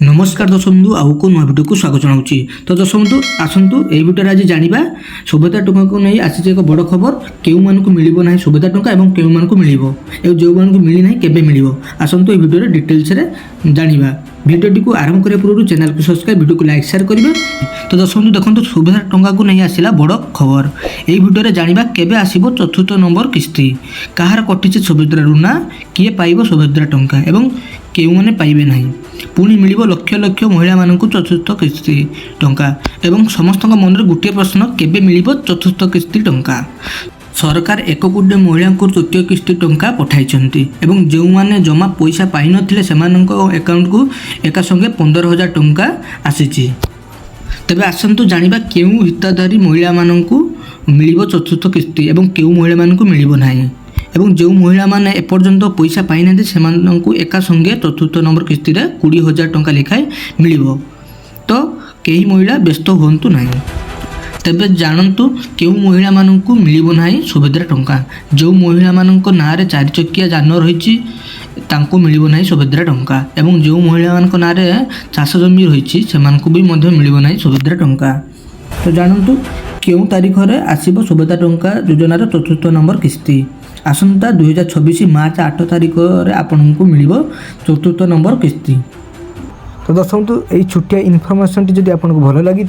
नमस्कार दर्शक बंधु आउ को नुआ भिडियो को स्वागत जनाऊँगी। तो दर्शक बंधु आसतु यही भिडियो आज जाना सुभद्रा टंका को नहीं आसी एक बड़ खबर केउ मानकु मिलिबो नाही सुभद्रा टंका एवं केउ मानकु मिलिबो ए जो मानकु मिली नाही केबे मिलिबो आसतु ए भिडियो डिटेल्स रे जानिबा। भिडियोटी को आरंभ करने पूर्व चैनल को सब्सक्राइब वीडियो को लाइक शेयर करेंगे। तो दर्शक बंधु देखो सुभद्रा टंका को नहीं आसला बड़ खबर यही भिडियो जाना केबे आसीबो चतुर्थ नंबर किस्ती कहार कटिছে सुभद्रा ऋण किए पाइबो सुभद्रा टंका एवं केउ माने पाइबे नाही पुणी मिलिबो लक्ष लक्ष महिला मानकु चतुर्थ किस्ती टंका एवं समस्त मन में गोटे प्रश्न केबे मिलिबो चतुर्थ किस्ती टंका। सरकार 1 कोटी महिला को तृतीय किस्ती टंका पठाई एवं जो माने जमा पैसा पाई नथिले सेमानंको अकाउंट को एका संगे 15,000 टंका आसीची। तबे आसंतु जानिबा केउ हिताधारी महिला मानकु मिलिबो चतुर्थ किस्ती एवं केउ महिला मानकु मिलिबो नाही एवं जो महिला माने एपर्यंत पैसा पाई नांते सेमानंकु एका संगे चतुर्थ नंबर किस्ती रे 20,000 टंका लिखाई मिलिबो। तो केही महिला व्यस्त हुंतु नाही। तेबे जानतु केउ महिला मानकु मिलिबो नाही सुभद्रा टंका जो महिला मानक नाँ रे 4 चकिया जान रही तांको मिलिबो नाही सुभद्रा टंका एवं जो महिला मानक नाँ रे चाष जमी रही सेमानकु भी मध्य मिलिबो नाही सुभद्रा टंका। तो जानतु केउ तारीख रे आसीबो सुभद्रा टंका योजनार चतुर्थ नंबर किस्ती आसंता 2026 मार्च 8 तारीख रे आपनको मिलिबो चतुर्थ नंबर किस्ती। तो दर्शक यही छोटिया इनफॉरमेशन जदि आपको भल लगी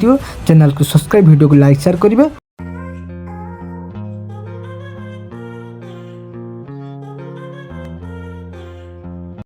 चैनल को सब्सक्राइब वीडियो को लाइक शेयर करेंगे।